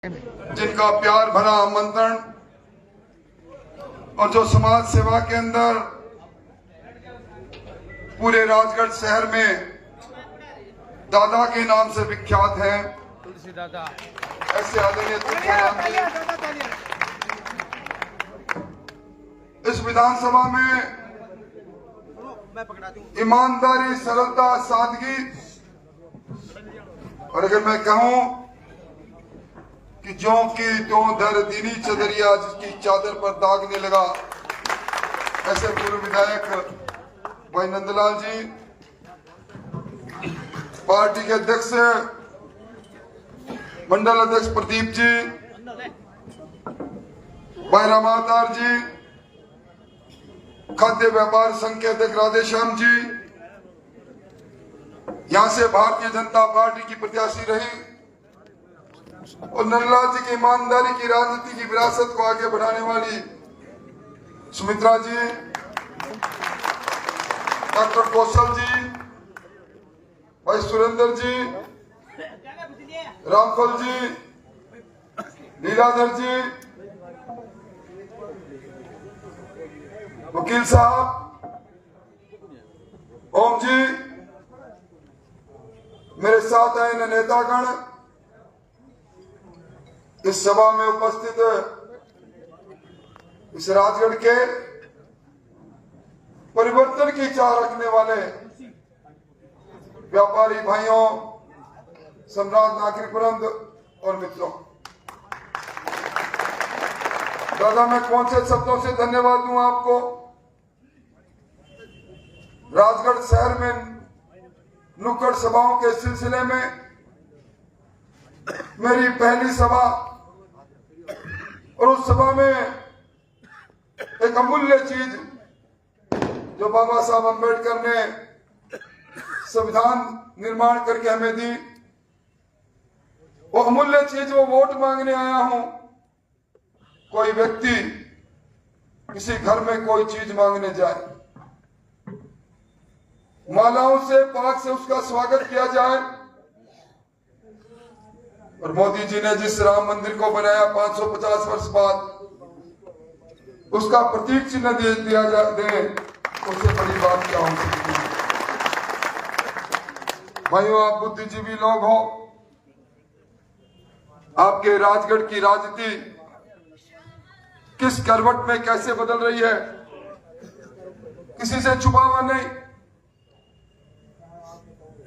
जिनका प्यार भरा आमंत्रण और जो समाज सेवा के अंदर पूरे राजगढ़ शहर में दादा के नाम से विख्यात है, तुलसी दादा ऐसे आदरणीय तुलसीराम जी इस विधानसभा में ईमानदारी, सरलता, सादगी और अगर मैं कहूं कि जो की तो दर दीनी चदरिया जिसकी चादर पर दागने लगा, ऐसे पूर्व विधायक भाई नंदलाल जी, पार्टी के अध्यक्ष मंडल अध्यक्ष प्रदीप जी, भाई रामावतार जी, खाद्य व्यापार संघ के अध्यक्ष राधेश्याम जी, यहां से भारतीय जनता पार्टी की प्रत्याशी रही और नंदलाल जी की ईमानदारी की राजनीति की विरासत को आगे बढ़ाने वाली सुमित्रा जी, डॉक्टर कौशल जी, भाई सुरेंद्र जी, रामफल जी, लीलाधर जी, वकील साहब, ओम जी, मेरे साथ आए नेतागण, इस सभा में उपस्थित इस राजगढ़ के परिवर्तन की चाह रखने वाले व्यापारी भाइयों, सम्राट नागरिक वृंद और मित्रों, दादा मैं कौन से शब्दों से धन्यवाद दूं आपको। राजगढ़ शहर में नुक्कड़ सभाओं के सिलसिले में मेरी पहली सभा और उस सभा में एक अमूल्य चीज जो बाबा साहब अम्बेडकर ने संविधान निर्माण करके हमें दी, वो अमूल्य चीज वो वोट मांगने आया हूं। कोई व्यक्ति किसी घर में कोई चीज मांगने जाए, मालाओं से पाक से उसका स्वागत किया जाए और मोदी जी ने जिस राम मंदिर को बनाया 550 वर्ष बाद, उसका प्रतीक चिन्ह दिया दे, उससे बड़ी बात क्या हो सकती है। भाइयों, आप बुद्धिजीवी लोग हो, आपके राजगढ़ की राजनीति किस करवट में कैसे बदल रही है, किसी से छुपा हुआ नहीं।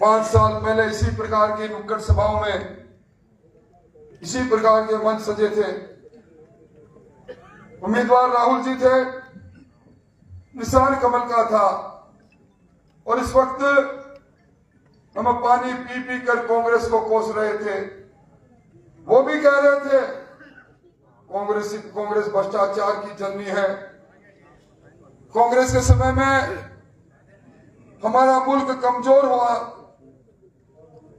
5 साल पहले इसी प्रकार की नुक्कड़ सभाओं में इसी प्रकार के मंच सजे थे। उम्मीदवार राहुल जी थे, निशान कमल का था और इस वक्त हम पानी पी पी कर कांग्रेस को कोस रहे थे। वो भी कह रहे थे कांग्रेस भ्रष्टाचार की जननी है। कांग्रेस के समय में हमारा मुल्क कमजोर हुआ,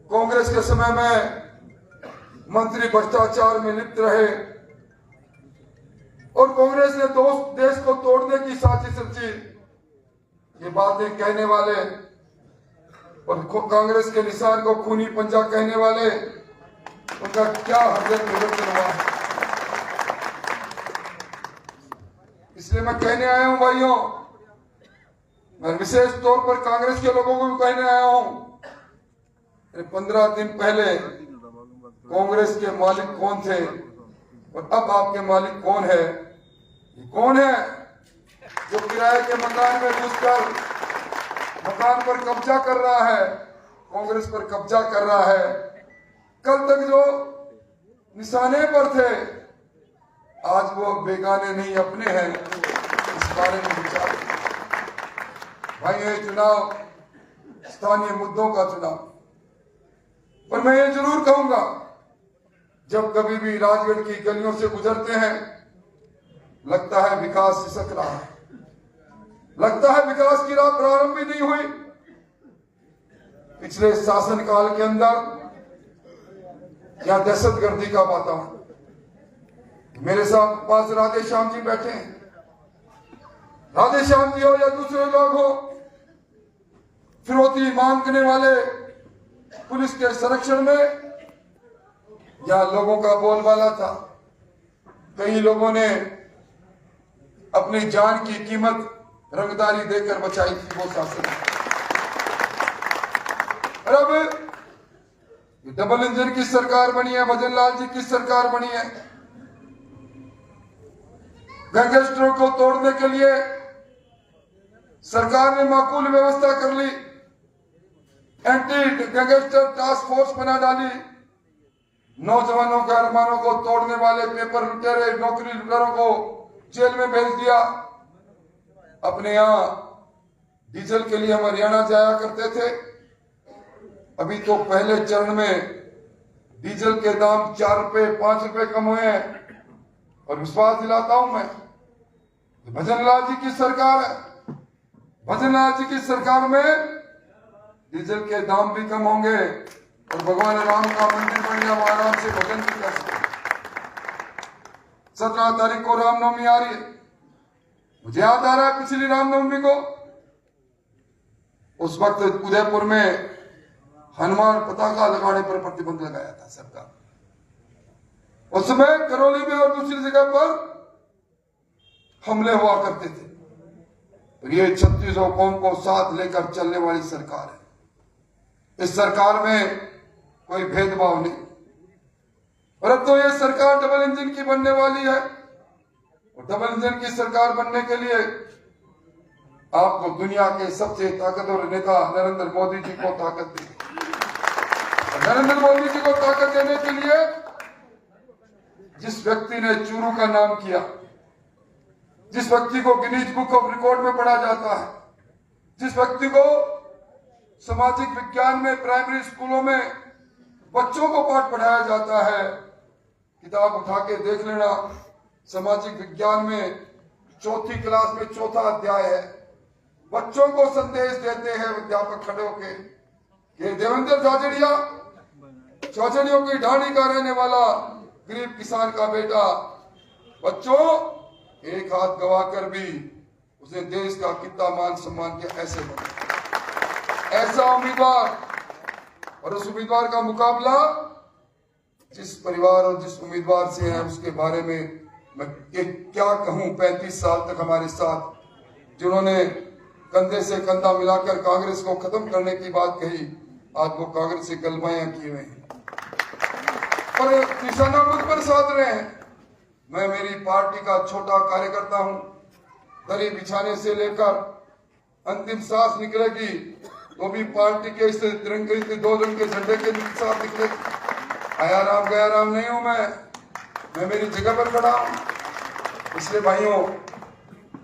कांग्रेस के समय में मंत्री भ्रष्टाचार में लिप्त रहे और कांग्रेस ने देश को तोड़ने की साजिश रची। ये बातें कहने वाले और कांग्रेस के निशान को खूनी पंजा कहने वाले, उनका क्या हृदय परिवर्तन हुआ। इसलिए मैं कहने आया हूं भाइयों, मैं विशेष तौर पर कांग्रेस के लोगों को भी कहने आया हूं, 15 दिन पहले कांग्रेस के मालिक कौन थे और अब आपके मालिक कौन है। ये कौन है जो किराए के मकान में घुसकर मकान पर कब्जा कर रहा है, कांग्रेस पर कब्जा कर रहा है। कल तक जो निशाने पर थे, आज वो बेगाने नहीं अपने हैं। इस बारे में विचार भाई, ये चुनाव स्थानीय मुद्दों का चुनाव, पर मैं ये जरूर कहूंगा, जब कभी भी राजगढ़ की गलियों से गुजरते हैं, लगता है विकास सिसक रहा है, लगता है विकास की राह प्रारंभ भी नहीं हुई। पिछले शासनकाल के अंदर यहां दहशतगर्दी का वातावरण। मेरे साथ पास राधेश्याम जी बैठे हैं, राधेश्याम जी हो या दूसरे लोग हो, फिरौती मांगने वाले पुलिस के संरक्षण में यहाँ लोगों का बोलबाला था। कई लोगों ने अपनी जान की कीमत रंगदारी देकर बचाई थी वो शासन। और अब डबल इंजन की सरकार बनी है, भजन लाल जी की सरकार बनी है। गैंगस्टरों को तोड़ने के लिए सरकार ने माकूल व्यवस्था कर ली। एंटी गैंगस्टर टास्क फोर्स बना डाली। नौजवानों के अरमानों को तोड़ने वाले पेपर लुटेरे, नौकरी लुटेरों को जेल में भेज दिया। अपने यहां डीजल के लिए हम हरियाणा जाया करते थे। अभी तो पहले चरण में डीजल के दाम 4 रुपए 5 रुपए कम हुए हैं। और विश्वास दिलाता हूं मैं, भजन लाल जी की सरकार है। भजन लाल जी की सरकार में डीजल के दाम भी कम होंगे और भगवान राम का मंदिर बन गया, वहां आराम से भजन भी कर सकते। 17 तारीख को रामनवमी आ रही है। मुझे याद आ रहा है पिछली रामनवमी को उस वक्त उदयपुर में हनुमान पताका लगाने पर प्रतिबंध लगाया था सरकार। उस समय करौली में और दूसरी जगह पर हमले हुआ करते थे। और ये 36 कौम को साथ लेकर चलने वाली सरकार है। इस सरकार में कोई भेदभाव नहीं। और अब तो ये सरकार डबल इंजन की बनने वाली है। और डबल इंजन की सरकार बनने के लिए आपको दुनिया के सबसे ताकतवर नेता नरेंद्र मोदी जी को ताकत दी। नरेंद्र मोदी जी को ताकत देने के लिए जिस व्यक्ति ने चूरू का नाम किया, जिस व्यक्ति को गिनीज बुक ऑफ रिकॉर्ड में पढ़ा जाता है, जिस व्यक्ति को सामाजिक विज्ञान में प्राइमरी स्कूलों में बच्चों को पाठ पढ़ाया जाता है, किताब उठा के देख लेना, सामाजिक विज्ञान में 4th क्लास में 4था अध्याय है। बच्चों को संदेश देते हैं अध्यापक खड़े होके कि देवेंद्र झाझड़ियों की ढाणी का रहने वाला गरीब किसान का बेटा, बच्चों एक हाथ गवाकर भी उसने देश का कितना मान सम्मान किया। ऐसे बने ऐसा उम्मीदवार, और उस उम्मीदवार का मुकाबला जिस परिवार और जिस उम्मीदवार से है उसके बारे में मैं क्या कहूं। 35 साल तक हमारे साथ जिन्होंने कंधे से कंधा मिलाकर कांग्रेस को खत्म करने की बात कही, आज वो कांग्रेस से गलबायां किए हुए हैं और निशाना मुझ पर साध रहे हैं। मैं मेरी पार्टी का छोटा कार्यकर्ता हूं। दरी बिछाने से लेकर अंतिम सांस निकलेगी तो भी पार्टी के इस तिरंगे के 2 रंग के झंडे के साथ निकलेगी। आया राम गया राम नहीं हूं मैं मेरी जगह पर खड़ा हूं। इसलिए भाइयों,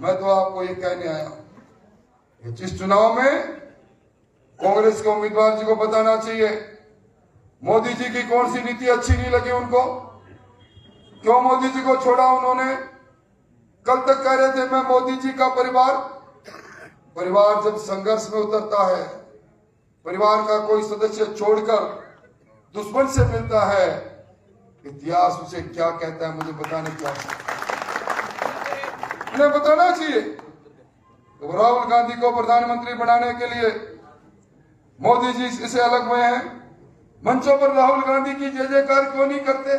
मैं तो आपको ये कहने आया हूं, जिस चुनाव में कांग्रेस के उम्मीदवार जी को बताना चाहिए मोदी जी की कौन सी नीति अच्छी नहीं लगी उनको, क्यों मोदी जी को छोड़ा उन्होंने। कल तक कह रहे थे मैं मोदी जी का परिवार जब संघर्ष में उतरता है, परिवार का कोई सदस्य छोड़कर दुश्मन से मिलता है, इतिहास उसे क्या कहता है मुझे बताने की आवश्यकता है, उन्हें बताना चाहिए। तो राहुल गांधी को प्रधानमंत्री बनाने के लिए मोदी जी इससे अलग हुए हैं। मंचों पर राहुल गांधी की जय जयकार क्यों नहीं करते,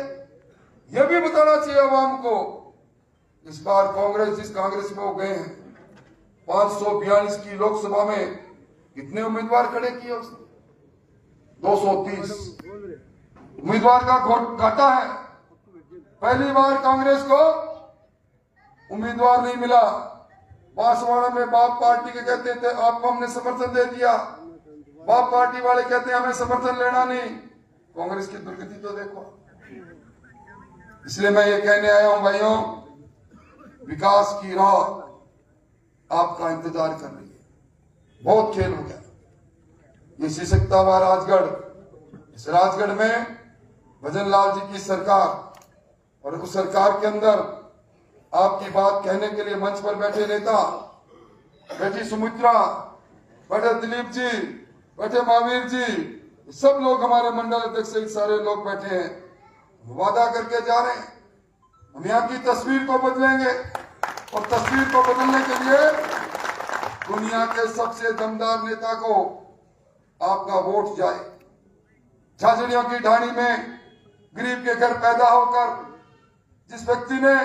यह भी बताना चाहिए आवाम को। इस बार जिस कांग्रेस में वो गए हैं, 542 की लोकसभा में कितने उम्मीदवार खड़े किए उसने? 230 उम्मीदवार का घाटा है। पहली बार कांग्रेस को उम्मीदवार नहीं मिला। बांसवाड़ा में बाप पार्टी के कहते थे आपको हमने समर्थन दे दिया, बाप पार्टी वाले कहते हैं हमें समर्थन लेना नहीं। कांग्रेस की दुर्गति तो देखो। इसलिए मैं ये कहने आया हूं भाइयों, विकास की राह आपका इंतजार कर रही है। बहुत खेल हो गया। ये सिसकता हुआ राजगढ़, इस राजगढ़ में भजन लाल जी की सरकार और उस सरकार के अंदर आपकी बात कहने के लिए मंच पर बैठे नेता, बैठी सुमित्रा, बैठे दिलीप जी, बैठे महावीर जी, सब लोग हमारे मंडल अध्यक्ष सहित सारे लोग बैठे हैं। वादा करके जा रहे हैं हम यहाँ की तस्वीर को बदलेंगे और तस्वीर को बदलने के लिए दुनिया के सबसे दमदार नेता को आपका वोट जाए। झाझड़ियों की ढाणी में गरीब के घर पैदा होकर जिस व्यक्ति ने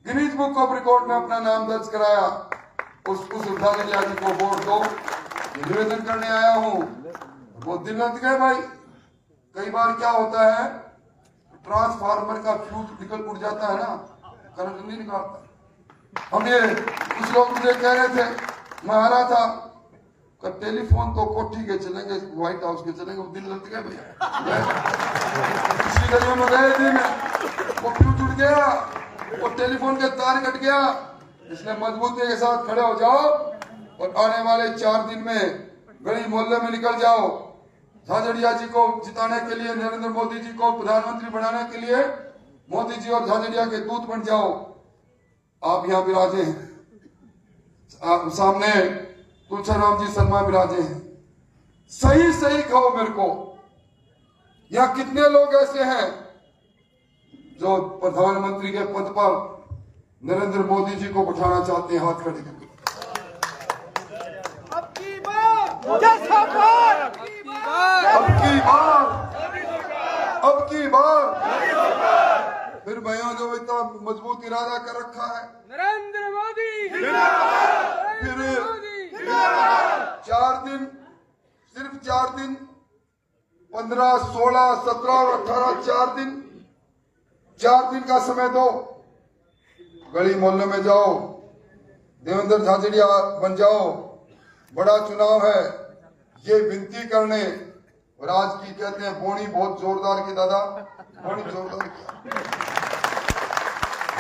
गिनीज बुक ऑफ रिकॉर्ड में अपना नाम दर्ज कराया, उस झाझड़िया जी को वोट दो, निवेदन करने आया हूं। वो दिन लग गए भाई। कई बार क्या होता है, ट्रांसफार्मर का फ्यूज निकल उड़ जाता है ना, करंट नहीं निकालता। हम ये कुछ लोग मुझे कह रहे थे, मैं आ रहा था, कर टेलीफोन तो कोठी के चलेंगे, व्हाइट हाउस के चलेंगे, वो दिन लग गए भैया। पिछली गलियों में गए थे मैं, वो फ्यूज उड़ गया, वो टेलीफोन के तार कट गया। इसलिए मजबूती के साथ खड़े हो जाओ और आने वाले 4 दिन में गली मोहल्ले में निकल जाओ। झाझड़िया जी को जिताने के लिए, नरेंद्र मोदी जी को प्रधानमंत्री बनाने के लिए मोदी जी और झाझड़िया के दूत बन जाओ। आप यहाँ विराजे हैं, आप सामने तुलसीराम जी शर्मा विराजे हैं। सही सही कहो मेरे को, यहाँ कितने लोग ऐसे हैं जो प्रधानमंत्री के पद पर नरेंद्र मोदी जी को बिठाना चाहते हैं? हाथ खड़े करके। अब की बार फिर भैया जो इतना मजबूत इरादा कर रखा है, नरेंद्र मोदी फिर 4 दिन, सिर्फ 4 दिन, 15, 16, 17 और 18, 4 दिन का समय दो। गली मोहल्ले में जाओ, देवेंद्र झाझड़िया बन जाओ। बड़ा चुनाव है, ये विनती करने। और आज की कहते हैं बोनी बहुत जोरदार की दादा, बोनी जोरदार की।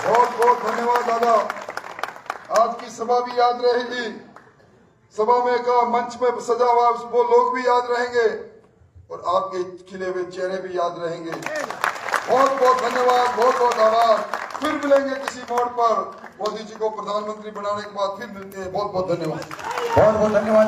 बहुत बहुत धन्यवाद दादा। आज की सभा भी याद रहेगी, सभा में का मंच पे सजा हुआ वो लोग भी याद रहेंगे और आपके खिले हुए चेहरे भी याद रहेंगे। बहुत बहुत धन्यवाद, बहुत बहुत आभार। फिर मिलेंगे किसी मोड़ पर, मोदी जी को प्रधानमंत्री बनाने के बाद फिर मिलते हैं। बहुत बहुत धन्यवाद। बहुत बहुत धन्यवाद।